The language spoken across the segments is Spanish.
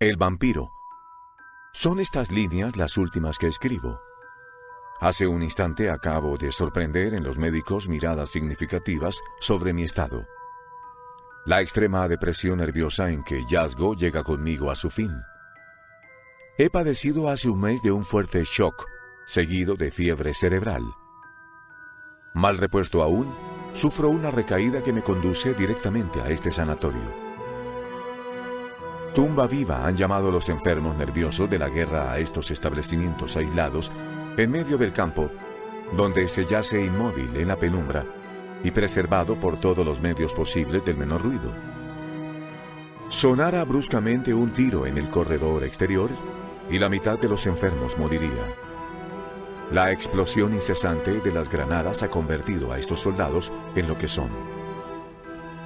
El vampiro. Son estas líneas las últimas que escribo. Hace un instante acabo de sorprender en los médicos miradas significativas sobre mi estado. La extrema depresión nerviosa en que yazgo llega conmigo a su fin. He padecido hace un mes de un fuerte shock, seguido de fiebre cerebral. Mal repuesto aún, sufro una recaída que me conduce directamente a este sanatorio. Tumba viva han llamado los enfermos nerviosos de la guerra a estos establecimientos aislados en medio del campo, donde se yace inmóvil en la penumbra y preservado por todos los medios posibles del menor ruido. Sonara bruscamente un tiro en el corredor exterior y la mitad de los enfermos moriría. La explosión incesante de las granadas ha convertido a estos soldados en lo que son.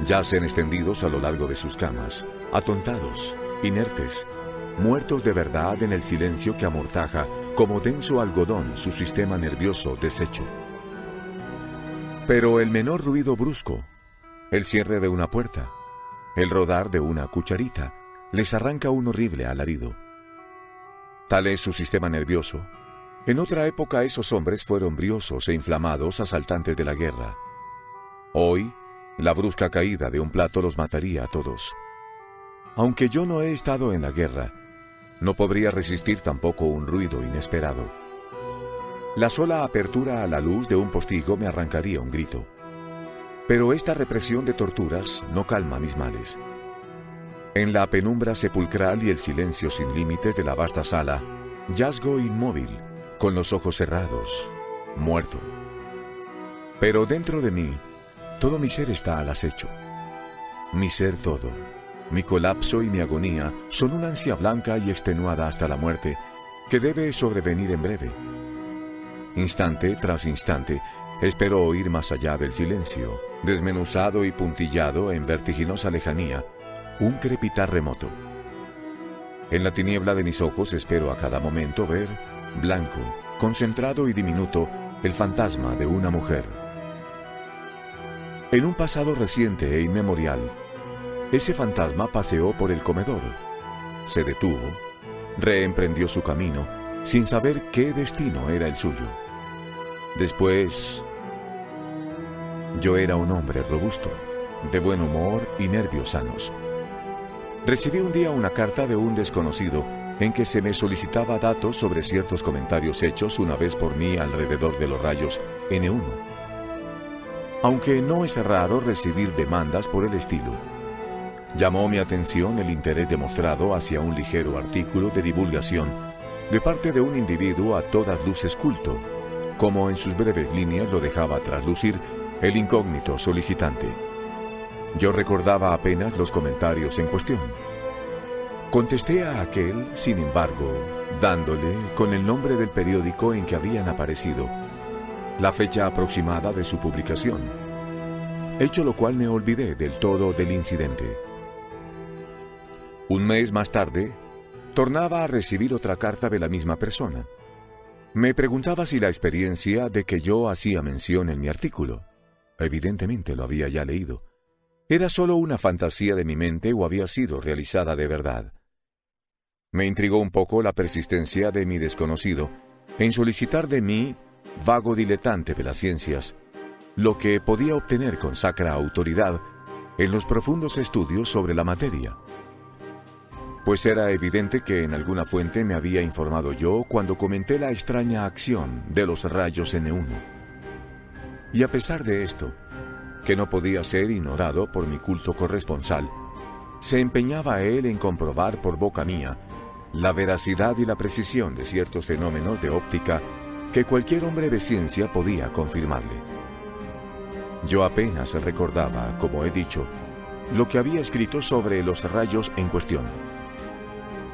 Yacen extendidos a lo largo de sus camas, atontados, inertes, muertos de verdad en el silencio que amortaja como denso algodón su sistema nervioso deshecho. Pero el menor ruido brusco, el cierre de una puerta, el rodar de una cucharita, les arranca un horrible alarido. Tal es su sistema nervioso. En otra época esos hombres fueron briosos e inflamados asaltantes de la guerra. Hoy, la brusca caída de un plato los mataría a todos. Aunque yo no he estado en la guerra, no podría resistir tampoco un ruido inesperado. La sola apertura a la luz de un postigo me arrancaría un grito. Pero esta represión de torturas no calma mis males. En la penumbra sepulcral y el silencio sin límites de la vasta sala, yazgo inmóvil, con los ojos cerrados, muerto. Pero dentro de mí, todo mi ser está al acecho. Mi ser todo, mi colapso y mi agonía son una ansia blanca y extenuada hasta la muerte, que debe sobrevenir en breve. Instante tras instante, espero oír más allá del silencio, desmenuzado y puntillado en vertiginosa lejanía, un crepitar remoto. En la tiniebla de mis ojos espero a cada momento ver, blanco, concentrado y diminuto, el fantasma de una mujer. En un pasado reciente e inmemorial, ese fantasma paseó por el comedor, se detuvo, reemprendió su camino, sin saber qué destino era el suyo. Después, yo era un hombre robusto, de buen humor y nervios sanos. Recibí un día una carta de un desconocido en que se me solicitaba datos sobre ciertos comentarios hechos una vez por mí alrededor de los rayos N1. Aunque no es raro recibir demandas por el estilo. Llamó mi atención el interés demostrado hacia un ligero artículo de divulgación de parte de un individuo a todas luces culto, como en sus breves líneas lo dejaba traslucir el incógnito solicitante. Yo recordaba apenas los comentarios en cuestión. Contesté a aquel, sin embargo, dándole, con el nombre del periódico en que habían aparecido, la fecha aproximada de su publicación, hecho lo cual me olvidé del todo del incidente. Un mes más tarde, tornaba a recibir otra carta de la misma persona. Me preguntaba si la experiencia de que yo hacía mención en mi artículo, evidentemente lo había ya leído, ¿era solo una fantasía de mi mente o había sido realizada de verdad? Me intrigó un poco la persistencia de mi desconocido en solicitar de mí, vago diletante de las ciencias, lo que podía obtener con sacra autoridad en los profundos estudios sobre la materia. Pues era evidente que en alguna fuente me había informado yo cuando comenté la extraña acción de los rayos N1. Y a pesar de esto, que no podía ser ignorado por mi culto corresponsal, se empeñaba él en comprobar por boca mía la veracidad y la precisión de ciertos fenómenos de óptica que cualquier hombre de ciencia podía confirmarle. Yo apenas recordaba, como he dicho, lo que había escrito sobre los rayos en cuestión.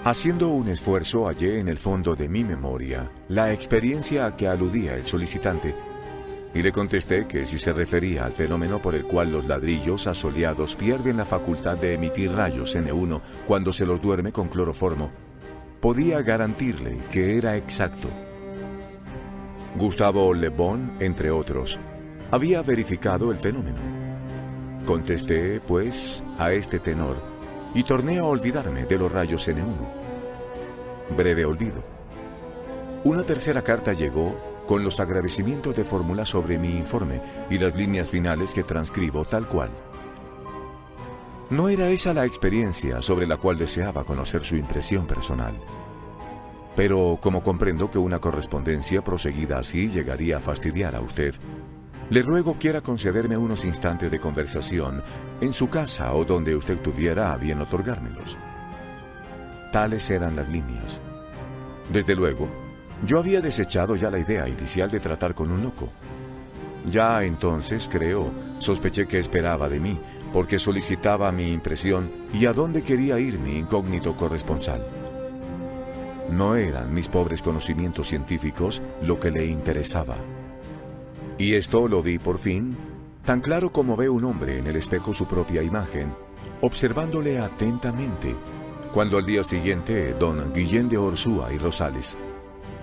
Haciendo un esfuerzo hallé en el fondo de mi memoria la experiencia a que aludía el solicitante, y le contesté que si se refería al fenómeno por el cual los ladrillos asoleados pierden la facultad de emitir rayos N1 cuando se los duerme con cloroformo, podía garantirle que era exacto. Gustavo Le Bon, entre otros, había verificado el fenómeno. Contesté, pues, a este tenor, y torné a olvidarme de los rayos N1. Breve olvido. Una tercera carta llegó con los agradecimientos de fórmula sobre mi informe y las líneas finales que transcribo tal cual. No era esa la experiencia sobre la cual deseaba conocer su impresión personal. Pero como comprendo que una correspondencia proseguida así llegaría a fastidiar a usted, le ruego quiera concederme unos instantes de conversación en su casa o donde usted tuviera a bien otorgármelos. Tales eran las líneas. Desde luego, yo había desechado ya la idea inicial de tratar con un loco. Ya entonces, creo, sospeché qué esperaba de mí, porque solicitaba mi impresión y a dónde quería ir mi incógnito corresponsal. No eran mis pobres conocimientos científicos lo que le interesaba. Y esto lo vi por fin, tan claro como ve un hombre en el espejo su propia imagen, observándole atentamente, cuando al día siguiente don Guillén de Orsúa y Rosales,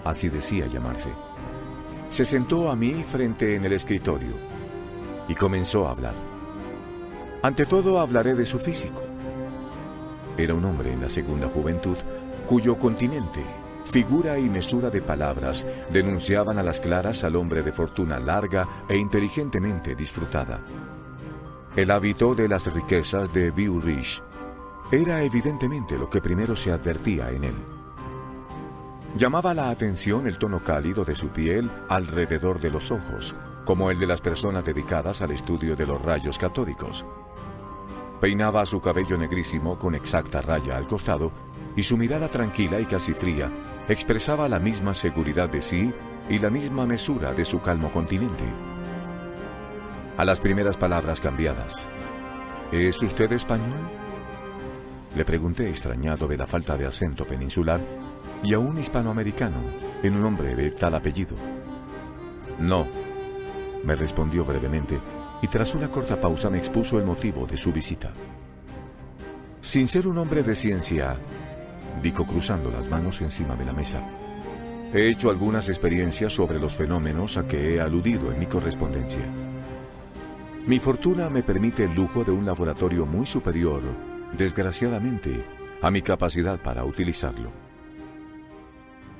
así decía llamarse, se sentó a mí frente en el escritorio y comenzó a hablar. Ante todo hablaré de su físico. Era un hombre en la segunda juventud, cuyo continente, figura y mesura de palabras denunciaban a las claras al hombre de fortuna larga e inteligentemente disfrutada. El hábito de las riquezas de Vieux Riche era evidentemente lo que primero se advertía en él. Llamaba la atención el tono cálido de su piel alrededor de los ojos, como el de las personas dedicadas al estudio de los rayos catódicos. Peinaba su cabello negrísimo con exacta raya al costado, y su mirada tranquila y casi fría expresaba la misma seguridad de sí y la misma mesura de su calmo continente. A las primeras palabras cambiadas, ¿es usted español?, le pregunté, extrañado de la falta de acento peninsular y aún hispanoamericano en un hombre de tal apellido. No, me respondió brevemente, y tras una corta pausa me expuso el motivo de su visita. Sin ser un hombre de ciencia, dijo cruzando las manos encima de la mesa, he hecho algunas experiencias sobre los fenómenos a que he aludido en mi correspondencia. Mi fortuna me permite el lujo de un laboratorio muy superior, desgraciadamente, a mi capacidad para utilizarlo.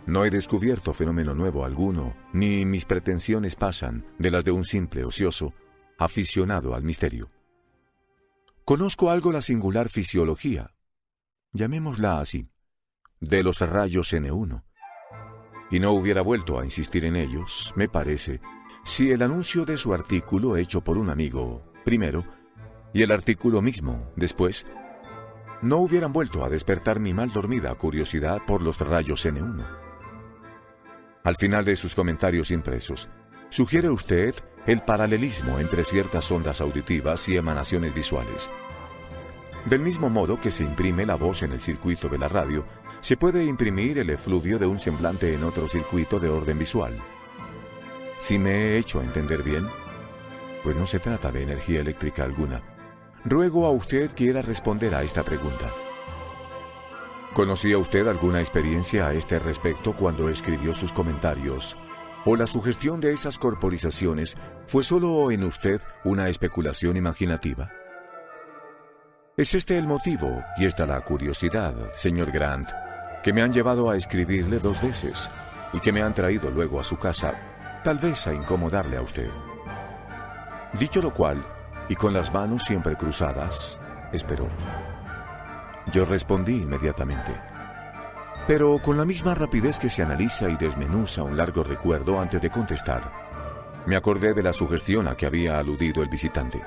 No he descubierto fenómeno nuevo alguno, ni mis pretensiones pasan de las de un simple ocioso, aficionado al misterio. Conozco algo la singular fisiología, llamémosla así, de los rayos N1, y no hubiera vuelto a insistir en ellos, me parece, si el anuncio de su artículo hecho por un amigo, primero, y el artículo mismo, después, no hubieran vuelto a despertar mi mal dormida curiosidad por los rayos N1. Al final de sus comentarios impresos, sugiere usted el paralelismo entre ciertas ondas auditivas y emanaciones visuales. Del mismo modo que se imprime la voz en el circuito de la radio, se puede imprimir el efluvio de un semblante en otro circuito de orden visual. Si me he hecho entender bien, pues no se trata de energía eléctrica alguna. Ruego a usted quiera responder a esta pregunta. ¿Conocía usted alguna experiencia a este respecto cuando escribió sus comentarios? ¿O la sugestión de esas corporizaciones fue solo en usted una especulación imaginativa? Es este el motivo, y esta la curiosidad, señor Grant, que me han llevado a escribirle 2 veces, y que me han traído luego a su casa, tal vez a incomodarle a usted. Dicho lo cual, y con las manos siempre cruzadas, esperó. Yo respondí inmediatamente, pero con la misma rapidez que se analiza y desmenuza un largo recuerdo antes de contestar. Me acordé de la sugestión a que había aludido el visitante.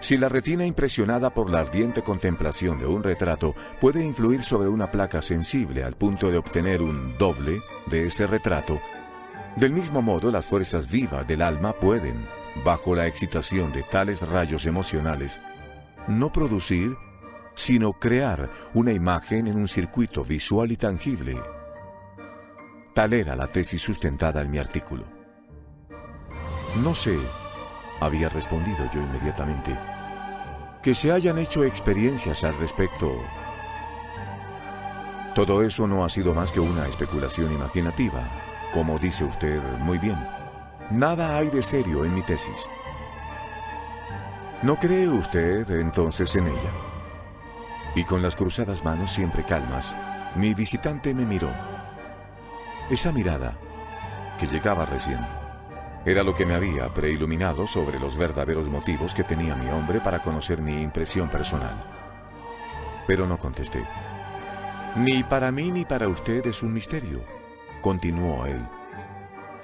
Si la retina impresionada por la ardiente contemplación de un retrato puede influir sobre una placa sensible al punto de obtener un doble de ese retrato, del mismo modo las fuerzas vivas del alma pueden, bajo la excitación de tales rayos emocionales, no producir, sino crear una imagen en un circuito visual y tangible. Tal era la tesis sustentada en mi artículo. No sé, había respondido yo inmediatamente, que se hayan hecho experiencias al respecto. Todo eso no ha sido más que una especulación imaginativa, como dice usted muy bien. Nada hay de serio en mi tesis. ¿No cree usted entonces en ella? y con las cruzadas manos siempre calmas, mi visitante me miró. Esa mirada, que llegaba recién, era lo que me había preiluminado sobre los verdaderos motivos que tenía mi hombre para conocer mi impresión personal. Pero no contesté. Ni para mí ni para usted es un misterio, continuó él,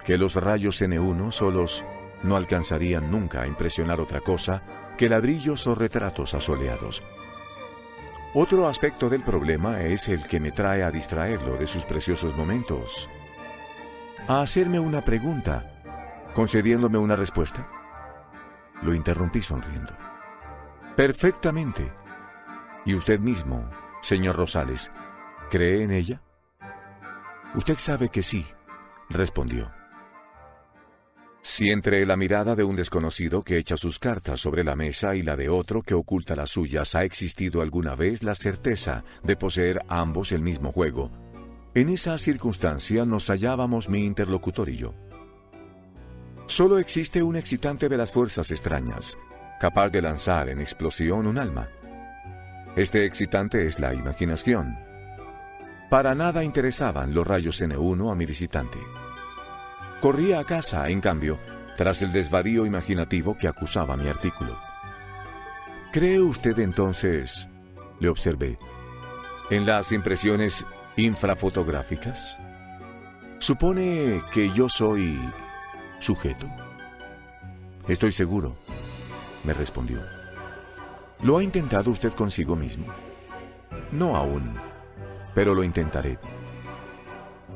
que los rayos N1 solos no alcanzarían nunca a impresionar otra cosa que ladrillos o retratos asoleados. Otro aspecto del problema es el que me trae a distraerlo de sus preciosos momentos, a hacerme una pregunta, concediéndome una respuesta. Lo interrumpí sonriendo. Perfectamente. ¿Y usted mismo, señor Rosales, cree en ella? Usted sabe que sí, respondió. Si entre la mirada de un desconocido que echa sus cartas sobre la mesa y la de otro que oculta las suyas ha existido alguna vez la certeza de poseer ambos el mismo juego, en esa circunstancia nos hallábamos mi interlocutor y yo. Solo existe un excitante de las fuerzas extrañas, capaz de lanzar en explosión un alma. Este excitante es la imaginación. Para nada interesaban los rayos N1 a mi visitante. Corría a casa, en cambio, tras el desvarío imaginativo que acusaba mi artículo. ¿Cree usted entonces, le observé, en las impresiones infrafotográficas? ¿Supone que yo soy sujeto? Estoy seguro, me respondió. ¿Lo ha intentado usted consigo mismo? No aún, pero lo intentaré.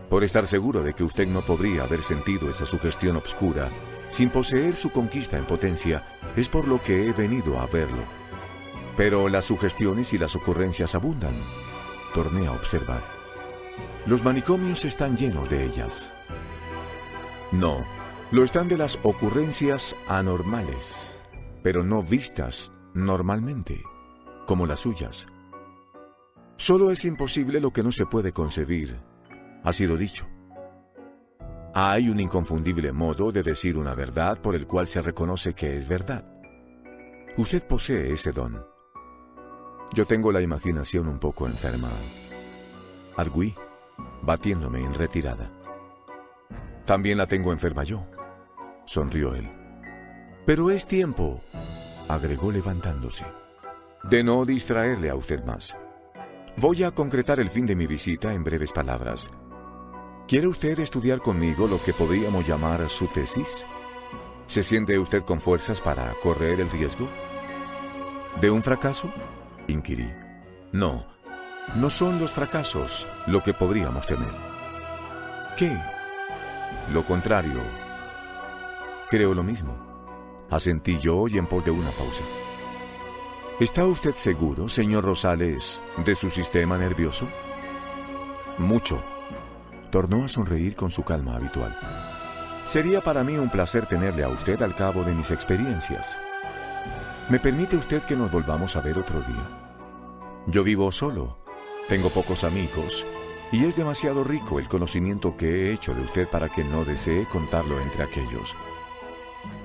Por estar seguro de que usted no podría haber sentido esa sugestión obscura sin poseer su conquista en potencia, es por lo que he venido a verlo. Pero las sugestiones y las ocurrencias abundan, torné a observar. Los manicomios están llenos de ellas. No, lo están de las ocurrencias anormales, pero no vistas normalmente, como las suyas. Solo es imposible lo que no se puede concebir. Ha sido dicho. Hay un inconfundible modo de decir una verdad por el cual se reconoce que es verdad. Usted posee ese don. Yo tengo la imaginación un poco enferma. Arguí, batiéndome en retirada. También la tengo enferma yo, sonrió él. Pero es tiempo, agregó levantándose, de no distraerle a usted más. Voy a concretar el fin de mi visita en breves palabras. ¿Quiere usted estudiar conmigo lo que podríamos llamar su tesis? ¿Se siente usted con fuerzas para correr el riesgo? ¿De un fracaso?, inquirí. No, no son los fracasos lo que podríamos temer. ¿Qué? Lo contrario. Creo lo mismo. Asentí yo y en pos de una pausa. ¿Está usted seguro, señor Rosales, de su sistema nervioso? Mucho. Tornó a sonreír con su calma habitual. Sería para mí un placer tenerle a usted al cabo de mis experiencias. ¿Me permite usted que nos volvamos a ver otro día? Yo vivo solo, tengo pocos amigos, y es demasiado rico el conocimiento que he hecho de usted para que no desee contarlo entre aquellos.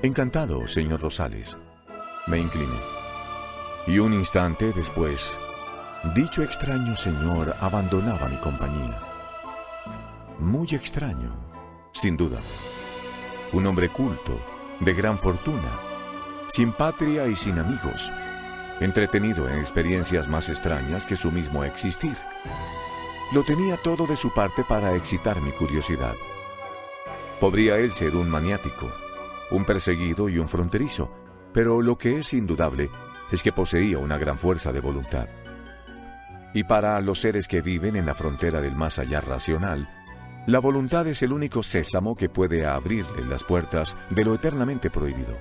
Encantado, señor Rosales. Me incliné. Y un instante después, dicho extraño señor abandonaba mi compañía. Muy extraño, sin duda. Un hombre culto, de gran fortuna, sin patria y sin amigos, entretenido en experiencias más extrañas que su mismo existir. Lo tenía todo de su parte para excitar mi curiosidad. Podría él ser un maniático, un perseguido y un fronterizo, pero lo que es indudable es que poseía una gran fuerza de voluntad. Y para los seres que viven en la frontera del más allá racional, la voluntad es el único sésamo que puede abrirle las puertas de lo eternamente prohibido.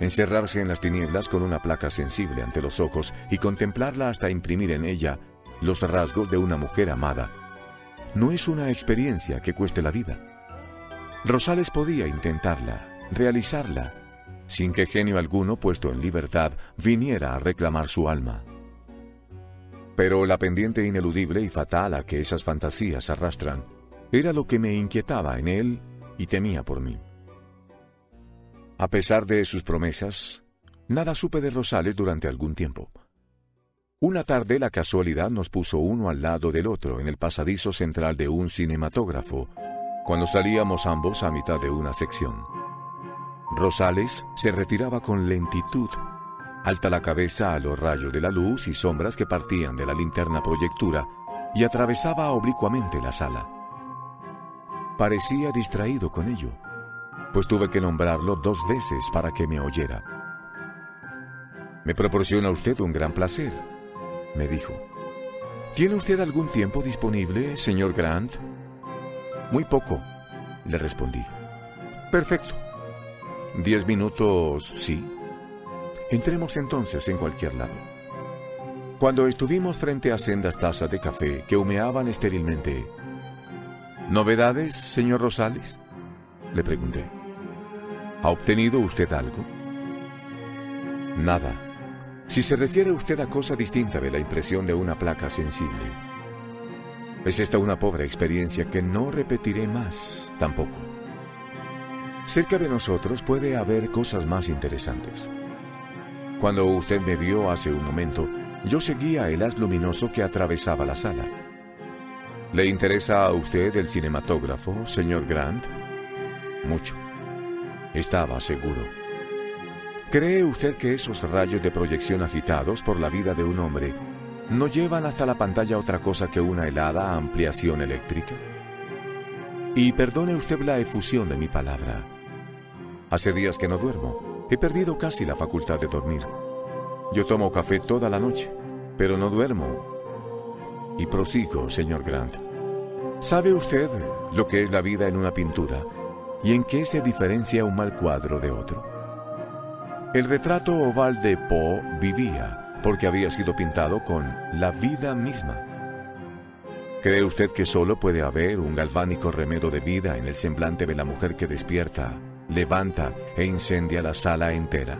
Encerrarse en las tinieblas con una placa sensible ante los ojos y contemplarla hasta imprimir en ella los rasgos de una mujer amada, no es una experiencia que cueste la vida. Rosales podía intentarla, realizarla, sin que genio alguno puesto en libertad viniera a reclamar su alma. Pero la pendiente ineludible y fatal a que esas fantasías arrastran era lo que me inquietaba en él y temía por mí. A pesar de sus promesas, nada supe de Rosales durante algún tiempo. Una tarde la casualidad nos puso uno al lado del otro en el pasadizo central de un cinematógrafo, cuando salíamos ambos a mitad de una sección. Rosales se retiraba con lentitud, alta la cabeza a los rayos de la luz y sombras que partían de la linterna proyectura, y atravesaba oblicuamente la sala. Parecía distraído con ello, pues tuve que nombrarlo 2 veces para que me oyera. «Me proporciona usted un gran placer», me dijo. «¿Tiene usted algún tiempo disponible, señor Grant?» «Muy poco», le respondí. «Perfecto. 10 minutos, sí. Entremos entonces en cualquier lado». Cuando estuvimos frente a sendas tazas de café que humeaban estérilmente, «¿Novedades, señor Rosales?», le pregunté. «¿Ha obtenido usted algo?» «Nada. Si se refiere usted a cosa distinta de la impresión de una placa sensible. Es esta una pobre experiencia que no repetiré más tampoco. Cerca de nosotros puede haber cosas más interesantes. Cuando usted me vio hace un momento, yo seguía el haz luminoso que atravesaba la sala. ¿Le interesa a usted el cinematógrafo, señor Grant?» «Mucho», estaba seguro. ¿Cree usted que esos rayos de proyección agitados por la vida de un hombre no llevan hasta la pantalla otra cosa que una helada ampliación eléctrica? Y perdone usted la efusión de mi palabra. Hace días que no duermo. He perdido casi la facultad de dormir. Yo tomo café toda la noche, pero no duermo. Y prosigo, señor Grant. ¿Sabe usted lo que es la vida en una pintura y en qué se diferencia un mal cuadro de otro? El retrato oval de Poe vivía porque había sido pintado con la vida misma. ¿Cree usted que solo puede haber un galvánico remedo de vida en el semblante de la mujer que despierta, levanta e incendia la sala entera?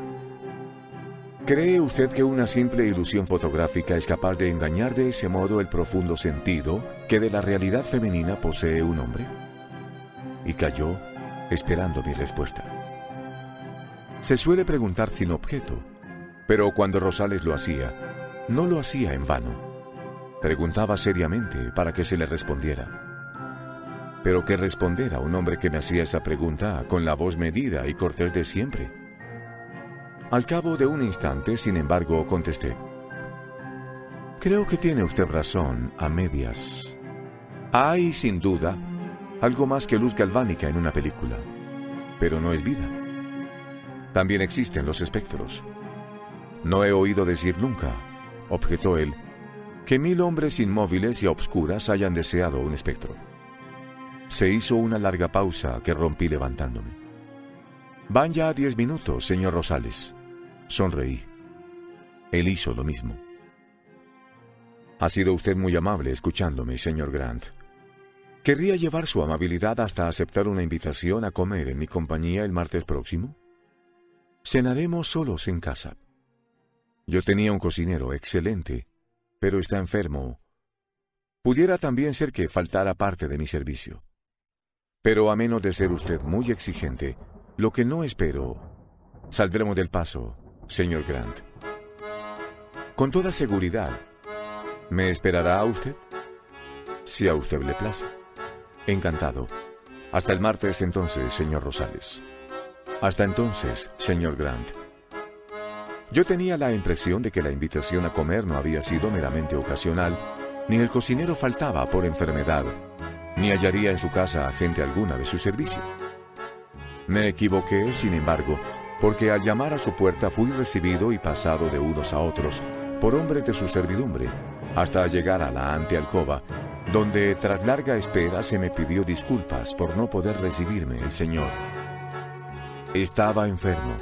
¿Cree usted que una simple ilusión fotográfica es capaz de engañar de ese modo el profundo sentido que de la realidad femenina posee un hombre? Y calló, esperando mi respuesta. Se suele preguntar sin objeto, pero cuando Rosales lo hacía, no lo hacía en vano. Preguntaba seriamente para que se le respondiera. Pero ¿qué responder a un hombre que me hacía esa pregunta con la voz medida y cortés de siempre? Al cabo de un instante, sin embargo, contesté. «Creo que tiene usted razón, a medias. Hay, sin duda, algo más que luz galvánica en una película, pero no es vida. También existen los espectros. No he oído decir nunca», objetó él, «que 1000 hombres inmóviles y a obscuras hayan deseado un espectro». Se hizo una larga pausa que rompí levantándome. «Van ya 10 minutos, señor Rosales». Sonreí. Él hizo lo mismo. «Ha sido usted muy amable escuchándome, señor Grant. ¿Querría llevar su amabilidad hasta aceptar una invitación a comer en mi compañía el martes próximo? Cenaremos solos en casa. Yo tenía un cocinero excelente, pero está enfermo. Pudiera también ser que faltara parte de mi servicio. Pero a menos de ser usted muy exigente, lo que no espero, saldremos del paso, señor Grant». «Con toda seguridad. ¿Me esperará a usted?» «Si a usted le place». «Encantado. Hasta el martes entonces, señor Rosales». «Hasta entonces, señor Grant». Yo tenía la impresión de que la invitación a comer no había sido meramente ocasional, ni el cocinero faltaba por enfermedad, ni hallaría en su casa gente alguna de su servicio. Me equivoqué, sin embargo, porque al llamar a su puerta fui recibido y pasado de unos a otros por hombres de su servidumbre, hasta llegar a la antealcoba, donde tras larga espera se me pidió disculpas por no poder recibirme el señor. Estaba enfermo,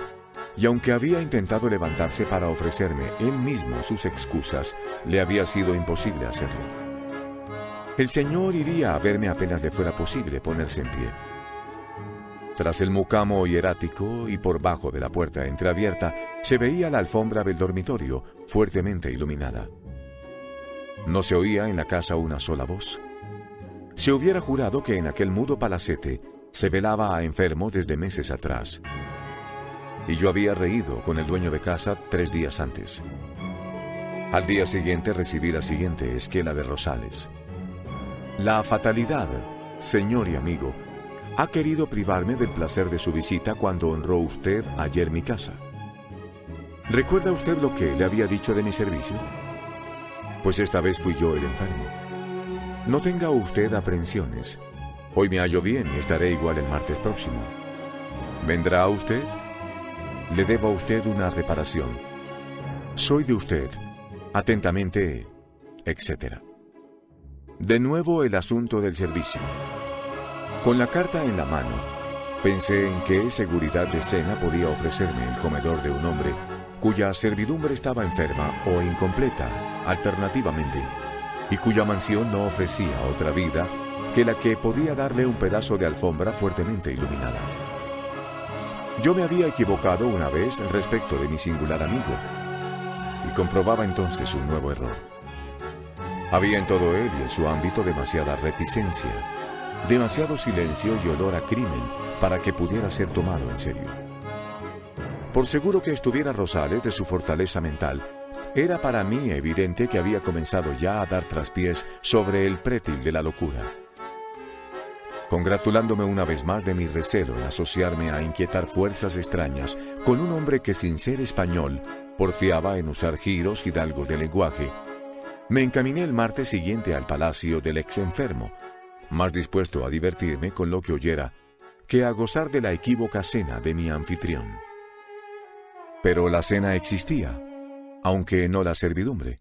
y aunque había intentado levantarse para ofrecerme él mismo sus excusas, le había sido imposible hacerlo. El señor iría a verme apenas le fuera posible ponerse en pie. Tras el mucamo hierático y por bajo de la puerta entreabierta, se veía la alfombra del dormitorio, fuertemente iluminada. No se oía en la casa una sola voz. Se hubiera jurado que en aquel mudo palacete se velaba a enfermo desde meses atrás. Y yo había reído con el dueño de casa 3 días antes. Al día siguiente recibí la siguiente esquela de Rosales. La fatalidad, señor y amigo, ha querido privarme del placer de su visita cuando honró usted ayer mi casa. ¿Recuerda usted lo que le había dicho de mi servicio? Pues esta vez fui yo el enfermo. No tenga usted aprensiones. Hoy me hallo bien y estaré igual el martes próximo. ¿Vendrá usted? Le debo a usted una reparación. Soy de usted. Atentamente, etc. De nuevo el asunto del servicio. Con la carta en la mano, pensé en qué seguridad de cena podía ofrecerme el comedor de un hombre cuya servidumbre estaba enferma o incompleta, alternativamente, y cuya mansión no ofrecía otra vida que la que podía darle un pedazo de alfombra fuertemente iluminada. Yo me había equivocado una vez respecto de mi singular amigo, y comprobaba entonces un nuevo error. Había en todo él y en su ámbito demasiada reticencia, demasiado silencio y olor a crimen para que pudiera ser tomado en serio. Por seguro que estuviera Rosales de su fortaleza mental, era para mí evidente que había comenzado ya a dar traspiés sobre el prétil de la locura. Congratulándome una vez más de mi recelo en asociarme a inquietar fuerzas extrañas con un hombre que sin ser español porfiaba en usar giros hidalgos de lenguaje, me encaminé el martes siguiente al palacio del ex enfermo, más dispuesto a divertirme con lo que oyera que a gozar de la equívoca cena de mi anfitrión. Pero la cena existía, aunque no la servidumbre,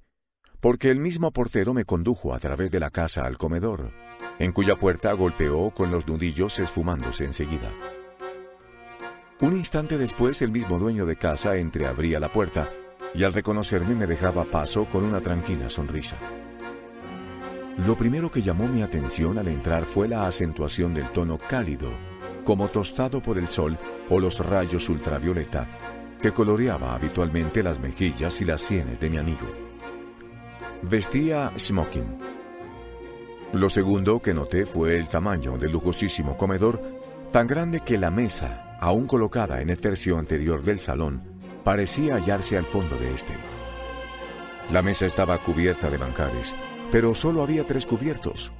porque el mismo portero me condujo a través de la casa al comedor, en cuya puerta golpeó con los nudillos esfumándose enseguida. Un instante después el mismo dueño de casa entreabría la puerta y al reconocerme me dejaba paso con una tranquila sonrisa. Lo primero que llamó mi atención al entrar fue la acentuación del tono cálido, como tostado por el sol o los rayos ultravioleta, que coloreaba habitualmente las mejillas y las sienes de mi amigo. Vestía smoking. Lo segundo que noté fue el tamaño del lujosísimo comedor, tan grande que la mesa, aún colocada en el tercio anterior del salón, parecía hallarse al fondo de este. La mesa estaba cubierta de manjares, pero solo había 3 cubiertos.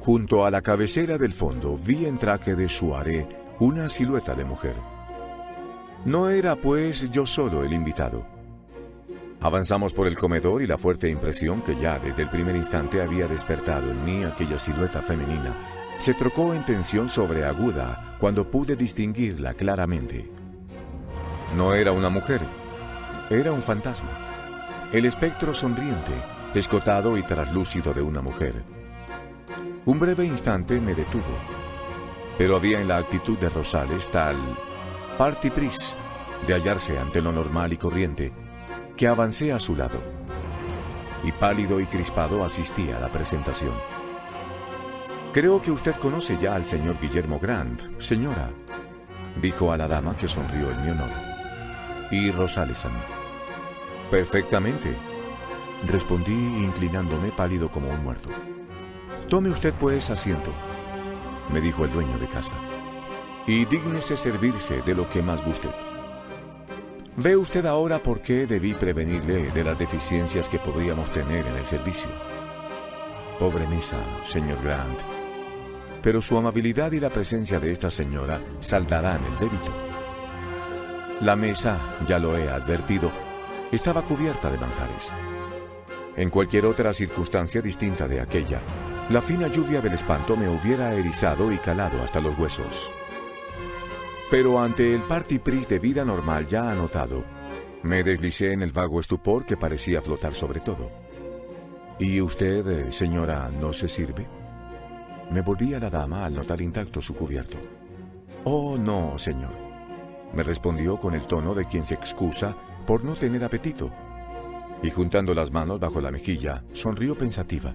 Junto a la cabecera del fondo vi en traje de soirée una silueta de mujer. No era, pues, yo solo el invitado. Avanzamos por el comedor y la fuerte impresión que ya desde el primer instante había despertado en mí aquella silueta femenina se trocó en tensión sobreaguda cuando pude distinguirla claramente. No era una mujer, era un fantasma, el espectro sonriente, escotado y traslúcido de una mujer. Un breve instante me detuve, pero había en la actitud de Rosales tal parti pris de hallarse ante lo normal y corriente, que avancé a su lado, y pálido y crispado asistí a la presentación. «Creo que usted conoce ya al señor Guillermo Grant, señora», dijo a la dama que sonrió en mi honor, y Rosales a mí. «Perfectamente», respondí inclinándome pálido como un muerto. «Tome usted pues asiento», me dijo el dueño de casa, «y dígnese servirse de lo que más guste. Ve usted ahora por qué debí prevenirle de las deficiencias que podríamos tener en el servicio. Pobre mesa, señor Grant, pero su amabilidad y la presencia de esta señora saldarán el débito. La mesa, ya lo he advertido, estaba cubierta de manjares. En cualquier otra circunstancia distinta de aquella, la fina lluvia del espanto me hubiera erizado y calado hasta los huesos. Pero ante el parti pris de vida normal ya anotado, me deslicé en el vago estupor que parecía flotar sobre todo. ¿Y usted, señora, no se sirve? Me volví a la dama al notar intacto su cubierto. «Oh, no, señor», me respondió con el tono de quien se excusa por no tener apetito, y juntando las manos bajo la mejilla, sonrió pensativa.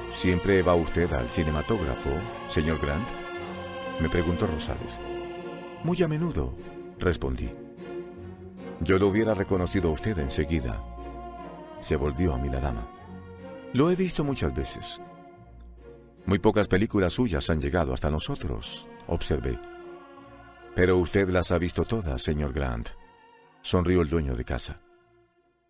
«¿Siempre va usted al cinematógrafo, señor Grant?», me preguntó Rosales. «Muy a menudo», respondí. «Yo lo hubiera reconocido a usted enseguida», se volvió a mí la dama. «Lo he visto muchas veces». «Muy pocas películas suyas han llegado hasta nosotros», observé. «Pero usted las ha visto todas, señor Grant», sonrió el dueño de casa.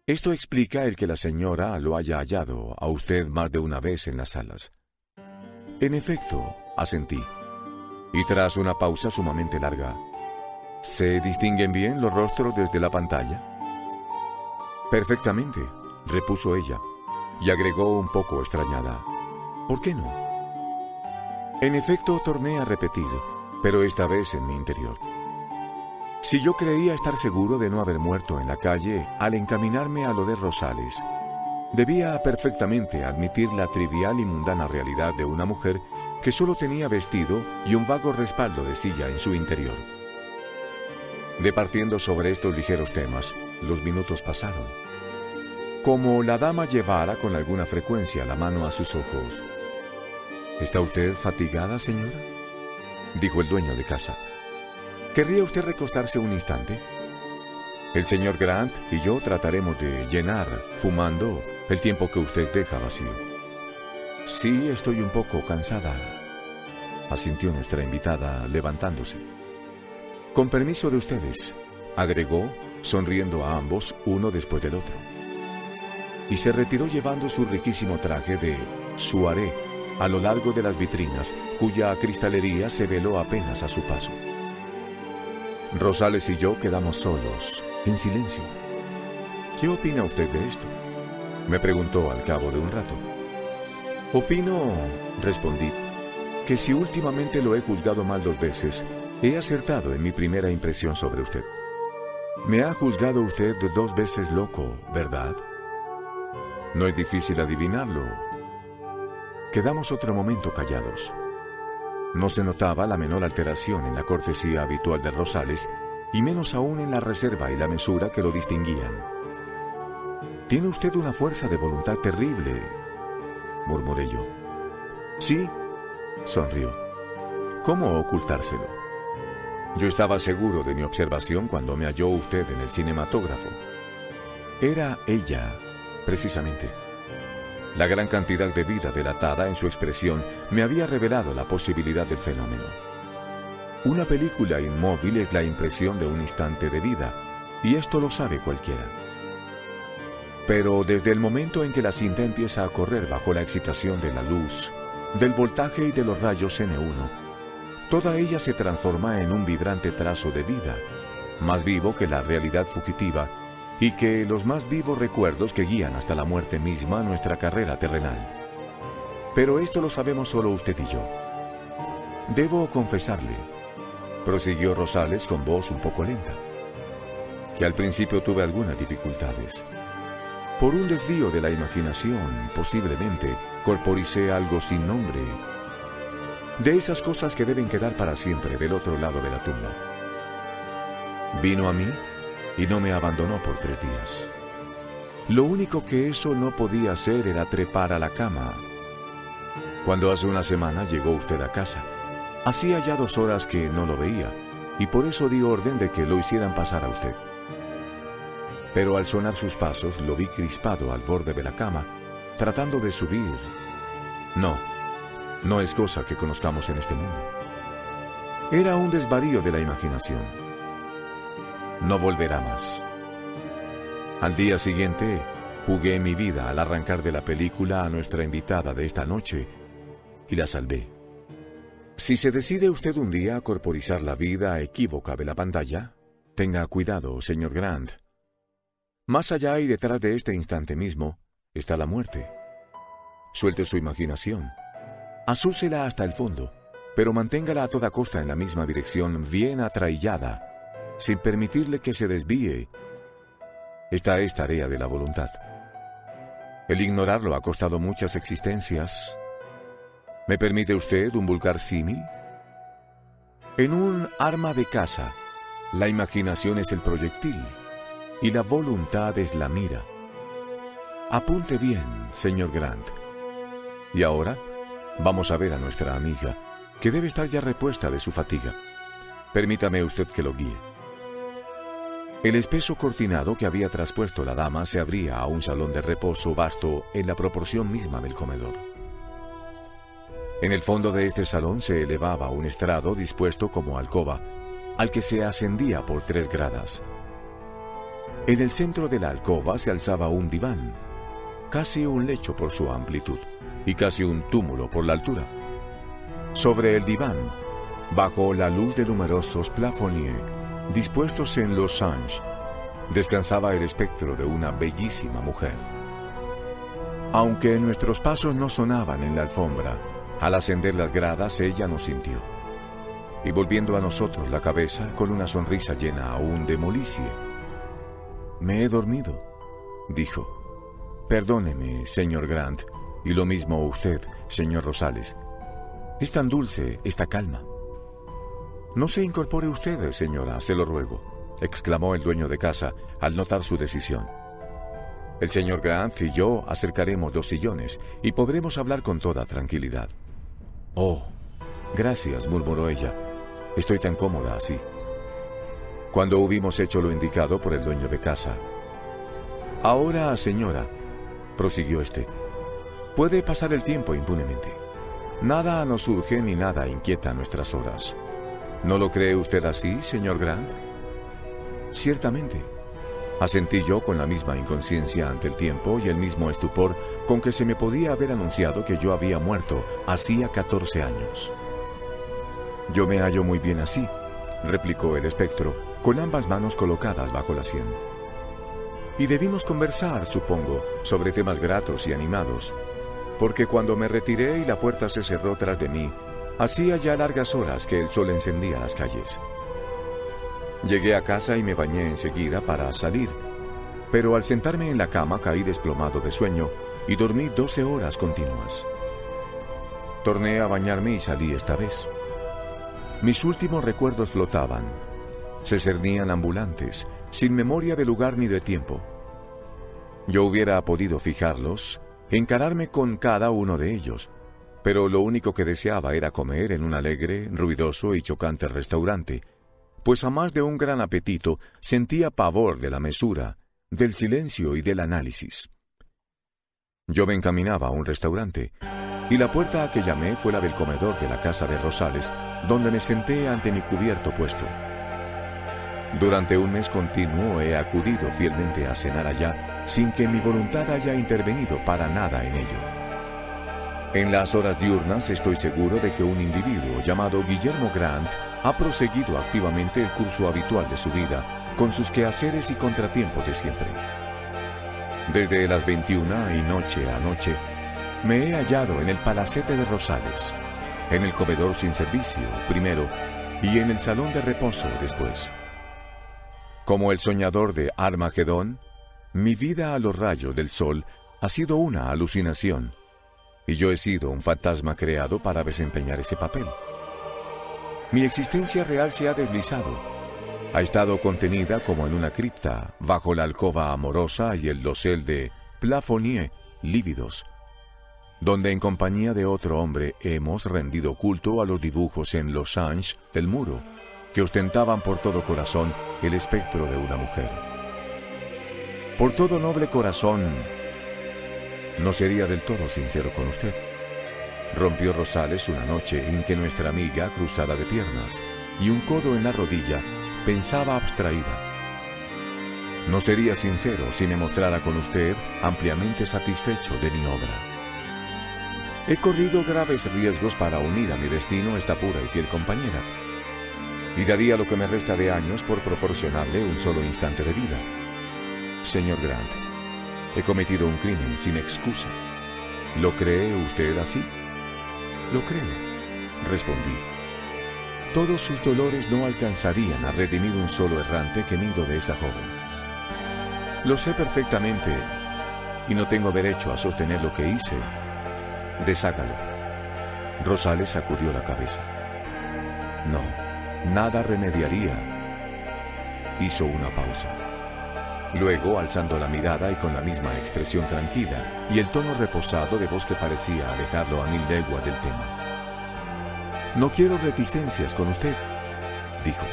Esto explica el que la señora lo haya hallado a usted más de una vez en las salas. En efecto, asentí. Y tras una pausa sumamente larga, ¿se distinguen bien los rostros desde la pantalla? Perfectamente, repuso ella, y agregó un poco extrañada. ¿Por qué no? En efecto, torné a repetir, pero esta vez en mi interior. Si yo creía estar seguro de no haber muerto en la calle al encaminarme a lo de Rosales, debía perfectamente admitir la trivial y mundana realidad de una mujer que solo tenía vestido y un vago respaldo de silla en su interior. Departiendo sobre estos ligeros temas, los minutos pasaron. Como la dama llevara con alguna frecuencia la mano a sus ojos. ¿Está usted fatigada, señora?, dijo el dueño de casa. ¿Querría usted recostarse un instante? El señor Grant y yo trataremos de llenar, fumando, el tiempo que usted deja vacío. Sí, estoy un poco cansada, asintió nuestra invitada, levantándose. Con permiso de ustedes, agregó, sonriendo a ambos, uno después del otro. Y se retiró llevando su riquísimo traje de soirée a lo largo de las vitrinas, cuya cristalería se veló apenas a su paso. Rosales y yo quedamos solos, en silencio. ¿Qué opina usted de esto?, me preguntó al cabo de un rato. Opino, respondí, que si últimamente lo he juzgado mal 2 veces, he acertado en mi primera impresión sobre usted. Me ha juzgado usted 2 veces loco, ¿verdad? No es difícil adivinarlo. Quedamos otro momento callados. No se notaba la menor alteración en la cortesía habitual de Rosales, y menos aún en la reserva y la mesura que lo distinguían. «Tiene usted una fuerza de voluntad terrible», murmuré yo. «Sí», sonrió. «¿Cómo ocultárselo? Yo estaba seguro de mi observación cuando me halló usted en el cinematógrafo. Era ella, precisamente. La gran cantidad de vida delatada en su expresión me había revelado la posibilidad del fenómeno. Una película inmóvil es la impresión de un instante de vida, y esto lo sabe cualquiera. Pero desde el momento en que la cinta empieza a correr bajo la excitación de la luz, del voltaje y de los rayos N1, toda ella se transforma en un vibrante trazo de vida, más vivo que la realidad fugitiva y que los más vivos recuerdos que guían hasta la muerte misma nuestra carrera terrenal. Pero esto lo sabemos solo usted y yo. Debo confesarle, prosiguió Rosales con voz un poco lenta, que al principio tuve algunas dificultades. Por un desvío de la imaginación, posiblemente, corporicé algo sin nombre. De esas cosas que deben quedar para siempre del otro lado de la tumba. Vino a mí y no me abandonó por 3 días. Lo único que eso no podía hacer era trepar a la cama. Cuando hace una semana llegó usted a casa, hacía ya 2 horas que no lo veía, y por eso di orden de que lo hicieran pasar a usted. Pero al sonar sus pasos lo vi crispado al borde de la cama, tratando de subir. No es cosa que conozcamos en este mundo. Era un desvarío de la imaginación. No volverá más. Al día siguiente, jugué mi vida al arrancar de la película a nuestra invitada de esta noche y la salvé. Si se decide usted un día a corporizar la vida equívoca de la pantalla, tenga cuidado, señor Grant. Más allá y detrás de este instante mismo está la muerte. Suelte su imaginación. Asúsela hasta el fondo, pero manténgala a toda costa en la misma dirección, bien atraillada, sin permitirle que se desvíe. Esta es tarea de la voluntad. El ignorarlo ha costado muchas existencias. ¿Me permite usted un vulgar símil? En un arma de caza, la imaginación es el proyectil y la voluntad es la mira. Apunte bien, señor Grant. Y ahora, vamos a ver a nuestra amiga, que debe estar ya repuesta de su fatiga. Permítame usted que lo guíe. El espeso cortinado que había traspuesto la dama se abría a un salón de reposo vasto en la proporción misma del comedor. En el fondo de este salón se elevaba un estrado dispuesto como alcoba, al que se ascendía por 3 gradas. En el centro de la alcoba se alzaba un diván, casi un lecho por su amplitud y casi un túmulo por la altura. Sobre el diván, bajo la luz de numerosos plafonniers dispuestos en losange, descansaba el espectro de una bellísima mujer. Aunque nuestros pasos no sonaban en la alfombra, al ascender las gradas ella nos sintió, y volviendo a nosotros la cabeza con una sonrisa llena aún de molicie. «Me he dormido», dijo. «Perdóneme, señor Grant, y lo mismo usted, señor Rosales. Es tan dulce esta calma». «No se incorpore usted, señora, se lo ruego», exclamó el dueño de casa al notar su decisión. «El señor Grant y yo acercaremos los sillones y podremos hablar con toda tranquilidad». «Oh, gracias», murmuró ella. «Estoy tan cómoda así». Cuando hubimos hecho lo indicado por el dueño de casa: «Ahora, señora», prosiguió este, «puede pasar el tiempo impunemente. Nada nos urge ni nada inquieta nuestras horas. ¿No lo cree usted así, señor Grant?» «Ciertamente», asentí yo con la misma inconsciencia ante el tiempo y el mismo estupor con que se me podía haber anunciado que yo había muerto hacía 14 años. «Yo me hallo muy bien así», replicó el espectro, con ambas manos colocadas bajo la sien. «Y debimos conversar, supongo, sobre temas gratos y animados, porque cuando me retiré y la puerta se cerró tras de mí, hacía ya largas horas que el sol encendía las calles. Llegué a casa y me bañé enseguida para salir, pero al sentarme en la cama caí desplomado de sueño y dormí 12 horas continuas. Torné a bañarme y salí esta vez. Mis últimos recuerdos flotaban, se cernían ambulantes, sin memoria de lugar ni de tiempo. Yo hubiera podido fijarlos, encararme con cada uno de ellos, pero lo único que deseaba era comer en un alegre, ruidoso y chocante restaurante, pues a más de un gran apetito sentía pavor de la mesura, del silencio y del análisis. Yo me encaminaba a un restaurante, y la puerta a que llamé fue la del comedor de la casa de Rosales, donde me senté ante mi cubierto puesto. Durante un mes continuo he acudido fielmente a cenar allá, sin que mi voluntad haya intervenido para nada en ello. En las horas diurnas estoy seguro de que un individuo llamado Guillermo Grant ha proseguido activamente el curso habitual de su vida, con sus quehaceres y contratiempos de siempre. Desde las 21 y noche a noche, me he hallado en el palacete de Rosales, en el comedor sin servicio, primero, y en el salón de reposo, después. Como el soñador de Armagedón, mi vida a los rayos del sol ha sido una alucinación, y yo he sido un fantasma creado para desempeñar ese papel. Mi existencia real se ha deslizado, ha estado contenida como en una cripta, bajo la alcoba amorosa y el dosel de plafonniers lívidos, donde en compañía de otro hombre hemos rendido culto a los dibujos en losange del muro, que ostentaban por todo corazón el espectro de una mujer. Por todo noble corazón, no sería del todo sincero con usted, rompió Rosales una noche en que nuestra amiga, cruzada de piernas y un codo en la rodilla, pensaba abstraída. No sería sincero si me mostrara con usted ampliamente satisfecho de mi obra. He corrido graves riesgos para unir a mi destino esta pura y fiel compañera, y daría lo que me resta de años por proporcionarle un solo instante de vida. Señor Grant, he cometido un crimen sin excusa. ¿Lo cree usted así? Lo creo, respondí. Todos sus dolores no alcanzarían a redimir un solo errante gemido de esa joven. Lo sé perfectamente, y no tengo derecho a sostener lo que hice. Deshágalo. Rosales sacudió la cabeza. No, nada remediaría. Hizo una pausa. Luego, alzando la mirada y con la misma expresión tranquila y el tono reposado de voz que parecía alejarlo a 1000 leguas del tema. No quiero reticencias con usted, dijo.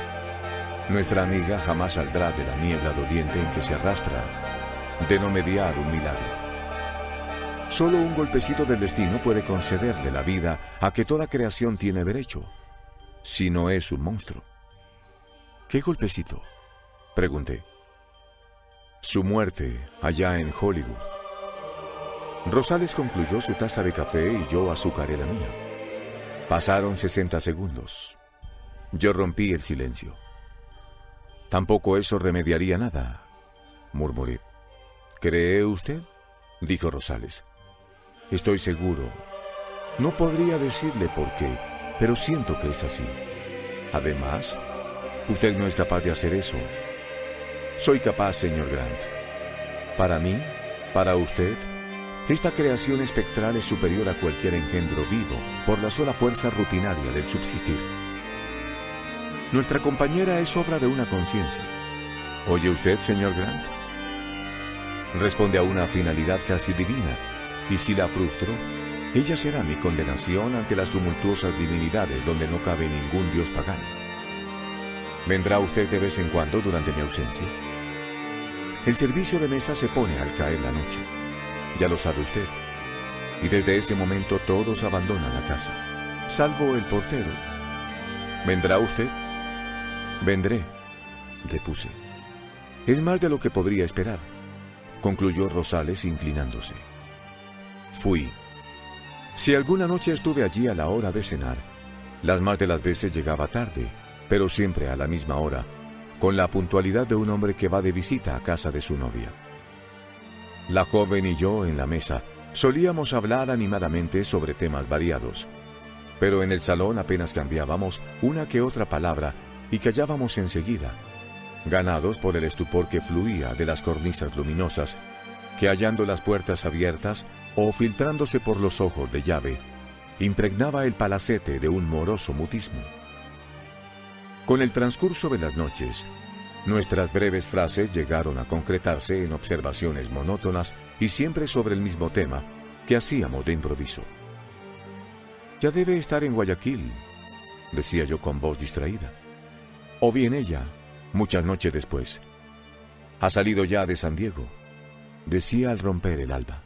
Nuestra amiga jamás saldrá de la niebla doliente en que se arrastra, de no mediar un milagro. Solo un golpecito del destino puede concederle la vida a que toda creación tiene derecho, si no es un monstruo. ¿Qué golpecito?, pregunté. Su muerte allá en Hollywood. Rosales concluyó su taza de café y yo azucaré la mía. Pasaron 60 segundos. Yo rompí el silencio. Tampoco eso remediaría nada, murmuré. ¿Cree usted?, dijo Rosales. Estoy seguro. No podría decirle por qué, pero siento que es así. Además, usted no es capaz de hacer eso. Soy capaz, señor Grant. Para mí, para usted, esta creación espectral es superior a cualquier engendro vivo por la sola fuerza rutinaria del subsistir. Nuestra compañera es obra de una conciencia. ¿Oye usted, señor Grant? Responde a una finalidad casi divina, y si la frustro, ella será mi condenación ante las tumultuosas divinidades donde no cabe ningún dios pagano. ¿Vendrá usted de vez en cuando durante mi ausencia? El servicio de mesa se pone al caer la noche. Ya lo sabe usted. Y desde ese momento todos abandonan la casa, salvo el portero. ¿Vendrá usted? Vendré, repuse. Es más de lo que podría esperar, concluyó Rosales inclinándose. Fui. Si alguna noche estuve allí a la hora de cenar, las más de las veces llegaba tarde, pero siempre a la misma hora, con la puntualidad de un hombre que va de visita a casa de su novia. La joven y yo en la mesa solíamos hablar animadamente sobre temas variados, pero en el salón apenas cambiábamos una que otra palabra y callábamos enseguida, ganados por el estupor que fluía de las cornisas luminosas, que hallando las puertas abiertas o filtrándose por los ojos de llave, impregnaba el palacete de un moroso mutismo. Con el transcurso de las noches, nuestras breves frases llegaron a concretarse en observaciones monótonas y siempre sobre el mismo tema que hacíamos de improviso. «Ya debe estar en Guayaquil», decía yo con voz distraída. «O bien ella, muchas noches después. Ha salido ya de San Diego», decía al romper el alba.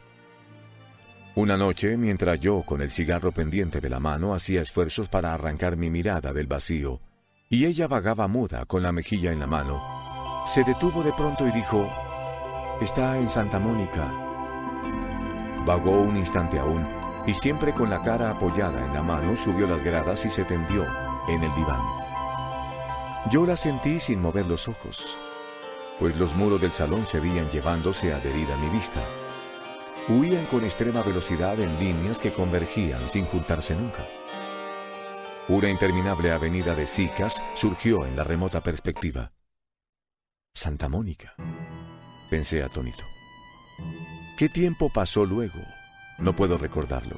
Una noche, mientras yo, con el cigarro pendiente de la mano, hacía esfuerzos para arrancar mi mirada del vacío, y ella vagaba muda con la mejilla en la mano, se detuvo de pronto y dijo: «Está en Santa Mónica». Vagó un instante aún, y siempre con la cara apoyada en la mano subió las gradas y se tendió en el diván. Yo la sentí sin mover los ojos, pues los muros del salón se veían llevándose adherida a mi vista. Huían con extrema velocidad en líneas que convergían sin juntarse nunca. Una interminable avenida de cicas surgió en la remota perspectiva. Santa Mónica, pensé atónito. ¿Qué tiempo pasó luego? No puedo recordarlo.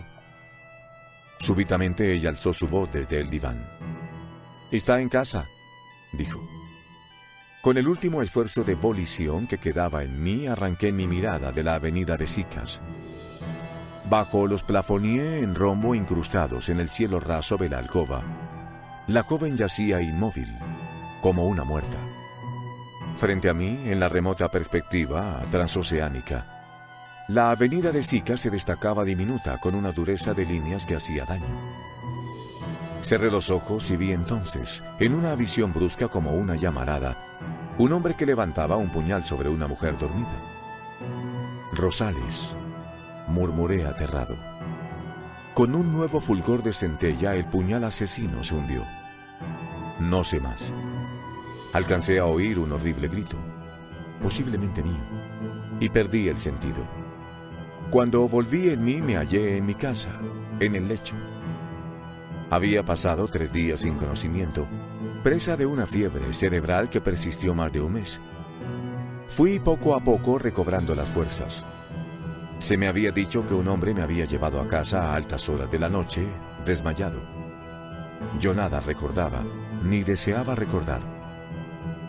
Súbitamente ella alzó su voz desde el diván. «¿Está en casa?», dijo. Con el último esfuerzo de volición que quedaba en mí, arranqué mi mirada de la avenida de Cicas. Bajo los plafoniers en rombo incrustados en el cielo raso de la alcoba, la joven yacía inmóvil, como una muerta. Frente a mí, en la remota perspectiva transoceánica, la avenida de Cicas se destacaba diminuta con una dureza de líneas que hacía daño. Cerré los ojos y vi entonces, en una visión brusca como una llamarada, un hombre que levantaba un puñal sobre una mujer dormida. «Rosales», murmuré aterrado. Con un nuevo fulgor de centella, el puñal asesino se hundió. No sé más. Alcancé a oír un horrible grito, posiblemente mío, y perdí el sentido. Cuando volví en mí, me hallé en mi casa, en el lecho. Había pasado 3 días sin conocimiento, presa de una fiebre cerebral que persistió más de un mes. Fui poco a poco recobrando las fuerzas. Se me había dicho que un hombre me había llevado a casa a altas horas de la noche, desmayado. Yo nada recordaba, ni deseaba recordar.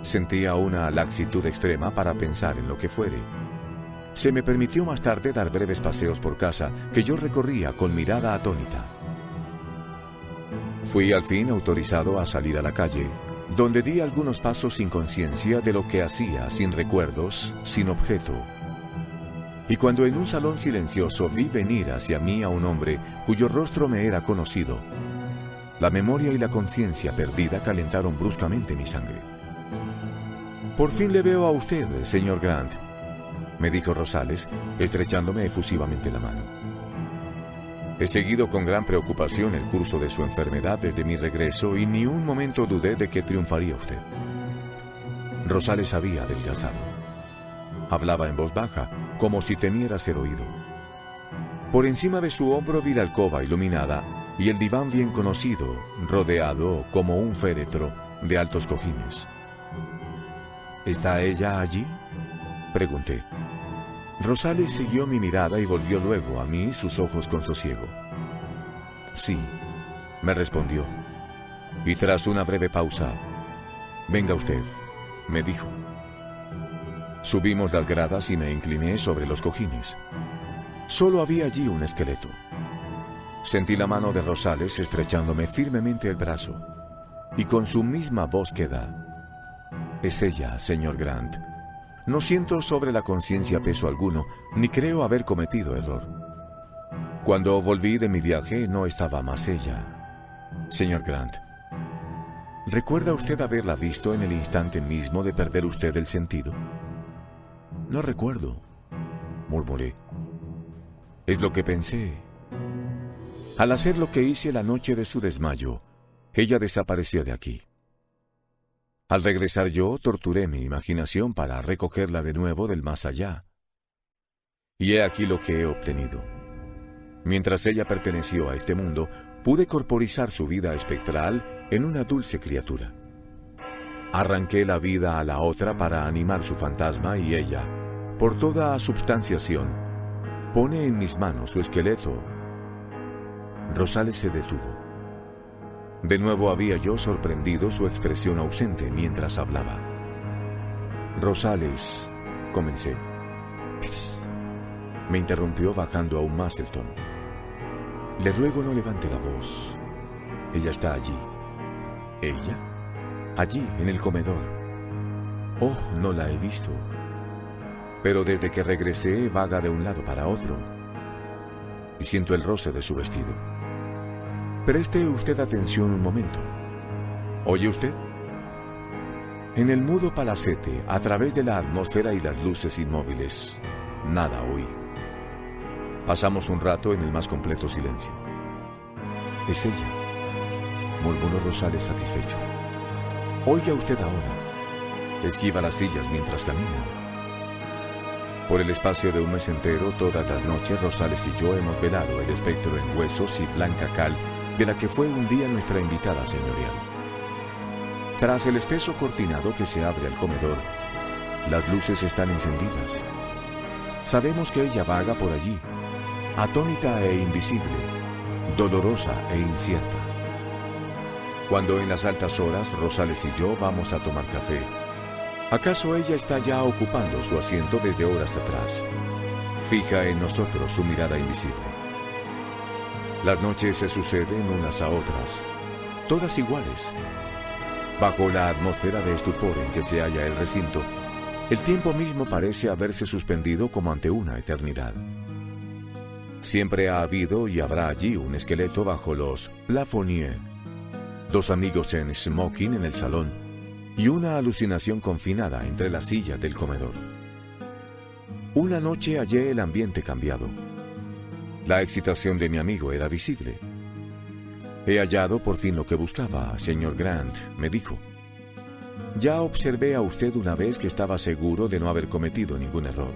Sentía una laxitud extrema para pensar en lo que fuere. Se me permitió más tarde dar breves paseos por casa, que yo recorría con mirada atónita. Fui al fin autorizado a salir a la calle, donde di algunos pasos sin conciencia de lo que hacía, sin recuerdos, sin objeto. Y cuando en un salón silencioso vi venir hacia mí a un hombre cuyo rostro me era conocido, la memoria y la conciencia perdida calentaron bruscamente mi sangre. «Por fin le veo a usted, señor Grant», me dijo Rosales, estrechándome efusivamente la mano. He seguido con gran preocupación el curso de su enfermedad desde mi regreso y ni un momento dudé de que triunfaría usted. Rosales había adelgazado. Hablaba en voz baja, como si temiera ser oído. Por encima de su hombro vi la alcoba iluminada y el diván bien conocido, rodeado como un féretro de altos cojines. ¿Está ella allí?, pregunté. Rosales siguió mi mirada y volvió luego a mí sus ojos con sosiego. Sí, me respondió. Y tras una breve pausa, venga usted, me dijo. Subimos las gradas y me incliné sobre los cojines. Solo había allí un esqueleto. Sentí la mano de Rosales estrechándome firmemente el brazo, y con su misma voz queda: es ella, señor Grant. No siento sobre la conciencia peso alguno, ni creo haber cometido error. Cuando volví de mi viaje no estaba más ella. Señor Grant, ¿recuerda usted haberla visto en el instante mismo de perder usted el sentido? No recuerdo, murmuré. Es lo que pensé. Al hacer lo que hice la noche de su desmayo, ella desapareció de aquí. Al regresar yo, torturé mi imaginación para recogerla de nuevo del más allá. Y he aquí lo que he obtenido. Mientras ella perteneció a este mundo, pude corporizar su vida espectral en una dulce criatura. Arranqué la vida a la otra para animar su fantasma y ella, por toda substanciación, pone en mis manos su esqueleto. Rosales se detuvo. De nuevo había yo sorprendido su expresión ausente mientras hablaba. Rosales, comencé. Pss, me interrumpió bajando aún más el tono. Le ruego no levante la voz. Ella está allí. ¿Ella? Allí, en el comedor. Oh, no la he visto. Pero desde que regresé vaga de un lado para otro. Y siento el roce de su vestido. Preste usted atención un momento. ¿Oye usted? En el mudo palacete, a través de la atmósfera y las luces inmóviles, nada oí. Pasamos un rato en el más completo silencio. Es ella, murmuró Rosales satisfecho. Oiga usted ahora. Esquiva las sillas mientras camina. Por el espacio de un mes entero, todas las noches, Rosales y yo hemos velado el espectro en huesos y blanca cal de la que fue un día nuestra invitada señorial. Tras el espeso cortinado que se abre al comedor, las luces están encendidas. Sabemos que ella vaga por allí, atónita e invisible, dolorosa e incierta. Cuando en las altas horas Rosales y yo vamos a tomar café, ¿acaso ella está ya ocupando su asiento desde horas atrás? Fija en nosotros su mirada invisible. Las noches se suceden unas a otras, todas iguales. Bajo la atmósfera de estupor en que se halla el recinto, el tiempo mismo parece haberse suspendido como ante una eternidad. Siempre ha habido y habrá allí un esqueleto bajo los plafonniers, dos amigos en smoking en el salón y una alucinación confinada entre las sillas del comedor. Una noche hallé el ambiente cambiado. La excitación de mi amigo era visible. He hallado por fin lo que buscaba, señor Grant, me dijo. Ya observé a usted una vez que estaba seguro de no haber cometido ningún error.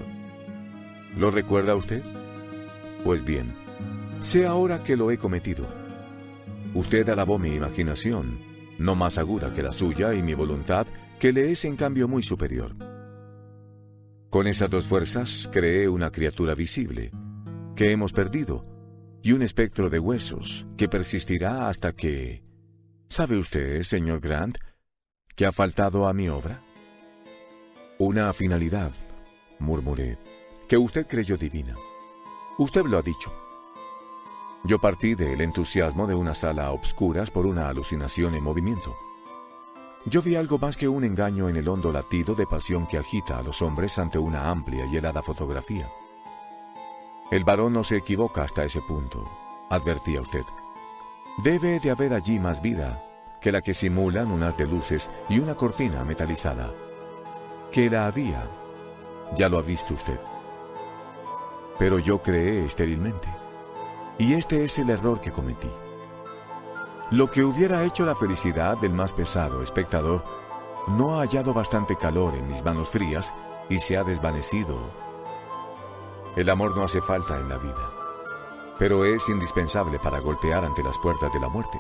¿Lo recuerda usted? Pues bien, sé ahora que lo he cometido. Usted alabó mi imaginación, no más aguda que la suya, y mi voluntad, que le es en cambio muy superior. Con esas dos fuerzas creé una criatura visible, que hemos perdido, y un espectro de huesos, que persistirá hasta que... ¿Sabe usted, señor Grant, qué ha faltado a mi obra? Una finalidad, murmuré, que usted creyó divina. Usted lo ha dicho. Yo partí del entusiasmo de una sala a obscuras por una alucinación en movimiento. Yo vi algo más que un engaño en el hondo latido de pasión que agita a los hombres ante una amplia y helada fotografía. El varón no se equivoca hasta ese punto, advertía usted. Debe de haber allí más vida que la que simulan un haz de luces y una cortina metalizada. Que la había, ya lo ha visto usted. pero yo creé estérilmente. Y este es el error que cometí. Lo que hubiera hecho la felicidad del más pesado espectador no ha hallado bastante calor en mis manos frías y se ha desvanecido. El amor no hace falta en la vida, pero es indispensable para golpear ante las puertas de la muerte.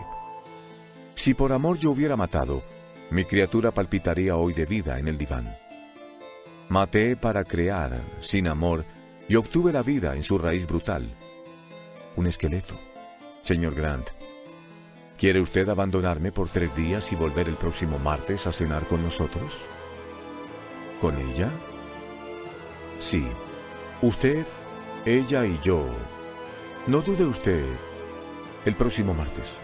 Si por amor yo hubiera matado, mi criatura palpitaría hoy de vida en el diván. Maté para crear, sin amor, y obtuve la vida en su raíz brutal. Un esqueleto. Señor Grant, ¿quiere usted abandonarme por 3 días y volver el próximo martes a cenar con nosotros? ¿Con ella? Sí. Usted, ella y yo. No dude usted. El próximo martes.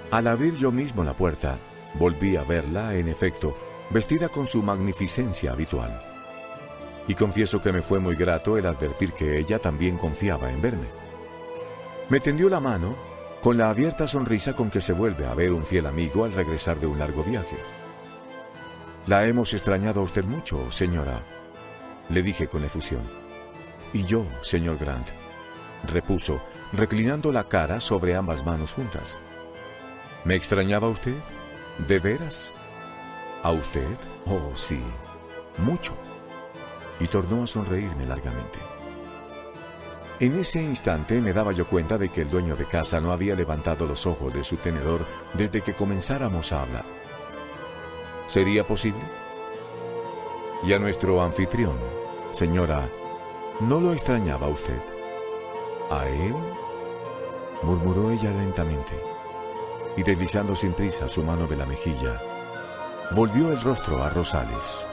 Al abrir yo mismo la puerta, volví a verla, en efecto, vestida con su magnificencia habitual. Y confieso que me fue muy grato el advertir que ella también confiaba en verme. Me tendió la mano con la abierta sonrisa con que se vuelve a ver un fiel amigo al regresar de un largo viaje. «La hemos extrañado a usted mucho, señora», le dije con efusión. «Y yo, señor Grant», repuso, reclinando la cara sobre ambas manos juntas. «¿Me extrañaba usted? ¿De veras? ¿A usted? Oh, sí, mucho». Y tornó a sonreírme largamente. En ese instante me daba yo cuenta de que el dueño de casa no había levantado los ojos de su tenedor desde que comenzáramos a hablar. ¿Sería posible? Y a nuestro anfitrión, señora, ¿no lo extrañaba usted? ¿A él?, murmuró ella lentamente, y deslizando sin prisa su mano de la mejilla, volvió el rostro a Rosales.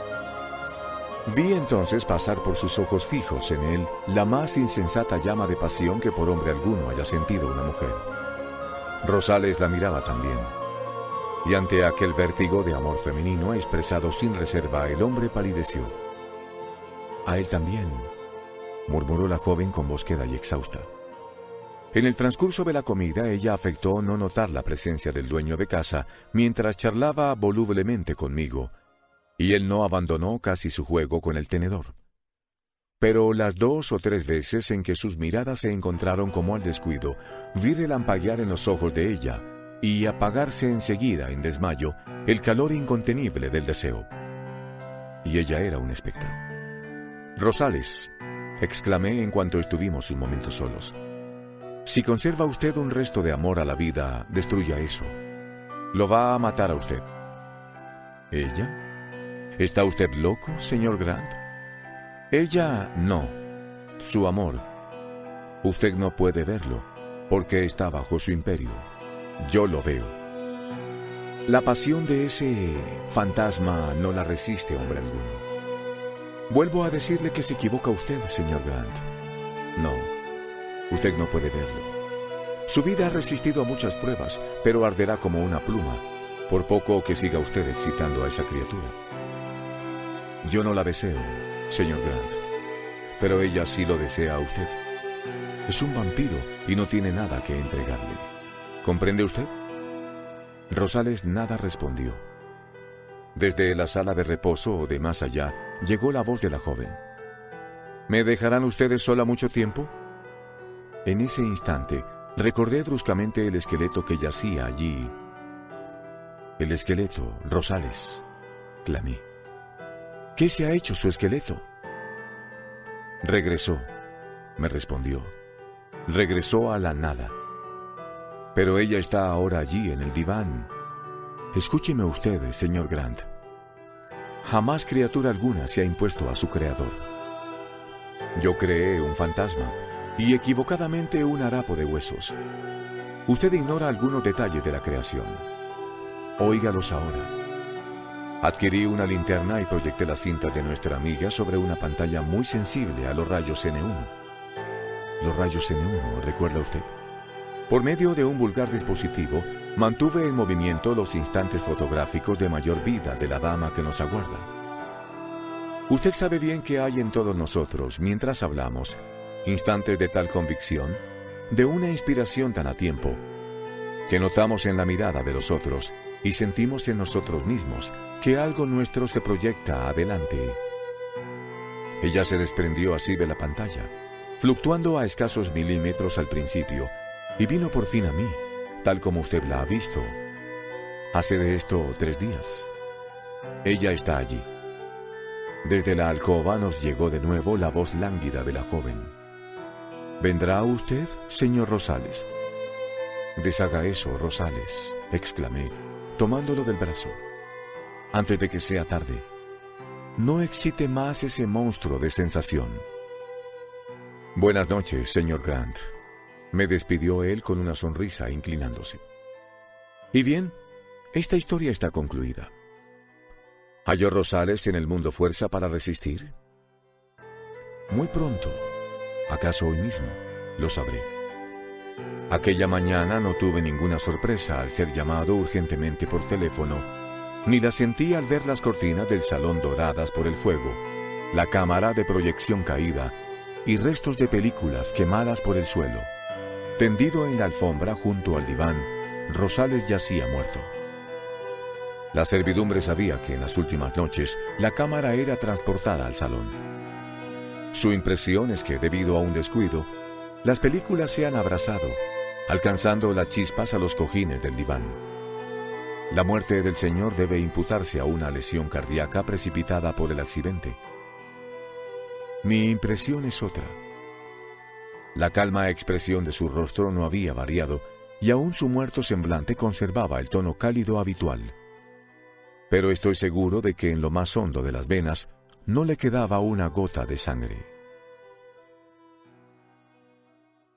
Vi entonces pasar por sus ojos fijos en él la más insensata llama de pasión que por hombre alguno haya sentido una mujer. Rosales la miraba también, y ante aquel vértigo de amor femenino expresado sin reserva, el hombre palideció. «A él también», murmuró la joven con voz queda y exhausta. En el transcurso de la comida ella afectó no notar la presencia del dueño de casa mientras charlaba volublemente conmigo, y él no abandonó casi su juego con el tenedor. Pero las 2 o 3 veces en que sus miradas se encontraron como al descuido, vi relampaguear en los ojos de ella y apagarse enseguida en desmayo el calor incontenible del deseo. Y ella era un espectro. «Rosales», exclamé en cuanto estuvimos un momento solos, «si conserva usted un resto de amor a la vida, destruya eso. Lo va a matar a usted». «¿Ella? ¿Está usted loco, señor Grant?» «Ella no. Su amor. Usted no puede verlo, porque está bajo su imperio. Yo lo veo. La pasión de ese fantasma no la resiste hombre alguno. Vuelvo a decirle que se equivoca usted, señor Grant. No, usted no puede verlo. Su vida ha resistido a muchas pruebas, pero arderá como una pluma, por poco que siga usted excitando a esa criatura. Yo no la deseo, señor Grant, pero ella sí lo desea a usted. Es un vampiro y no tiene nada que entregarle. ¿Comprende usted?» Rosales nada respondió. Desde la sala de reposo o de más allá llegó la voz de la joven. «¿Me dejarán ustedes sola mucho tiempo?» En ese instante recordé bruscamente el esqueleto que yacía allí. «El esqueleto, Rosales», clamé. «¿Qué se ha hecho su esqueleto?» «Regresó», me respondió. «Regresó a la nada. Pero ella está ahora allí en el diván. Escúcheme usted, señor Grant. Jamás criatura alguna se ha impuesto a su creador. Yo creé un fantasma y equivocadamente un harapo de huesos. Usted ignora algunos detalles de la creación. Óigalos ahora. Adquirí una linterna y proyecté la cinta de nuestra amiga sobre una pantalla muy sensible a los rayos N1. Los rayos N1, ¿recuerda usted? Por medio de un vulgar dispositivo, mantuve en movimiento los instantes fotográficos de mayor vida de la dama que nos aguarda. Usted sabe bien que hay en todos nosotros, mientras hablamos, instantes de tal convicción, de una inspiración tan a tiempo, que notamos en la mirada de los otros y sentimos en nosotros mismos que algo nuestro se proyecta adelante. Ella se desprendió así de la pantalla, fluctuando a escasos milímetros al principio, y vino por fin a mí, tal como usted la ha visto. Hace de esto 3 días. Ella está allí. Desde la alcoba nos llegó de nuevo la voz lánguida de la joven. ¿Vendrá usted, señor Rosales? Deshaga eso, Rosales, exclamé, tomándolo del brazo. Antes de que sea tarde. No excite más ese monstruo de sensación. Buenas noches, señor Grant. Me despidió él con una sonrisa, inclinándose. Y bien, esta historia está concluida. ¿Halló Rosales en el mundo fuerza para resistir? Muy pronto, acaso hoy mismo, lo sabré. Aquella mañana no tuve ninguna sorpresa al ser llamado urgentemente por teléfono, ni la sentí al ver las cortinas del salón doradas por el fuego, la cámara de proyección caída y restos de películas quemadas por el suelo. Tendido en la alfombra junto al diván, Rosales yacía muerto. La servidumbre sabía que en las últimas noches la cámara era transportada al salón. Su impresión es que, debido a un descuido, las películas se han abrazado, alcanzando las chispas a los cojines del diván. La muerte del señor debe imputarse a una lesión cardíaca precipitada por el accidente. Mi impresión es otra. La calma expresión de su rostro no había variado, y aún su muerto semblante conservaba el tono cálido habitual. Pero estoy seguro de que en lo más hondo de las venas no le quedaba una gota de sangre.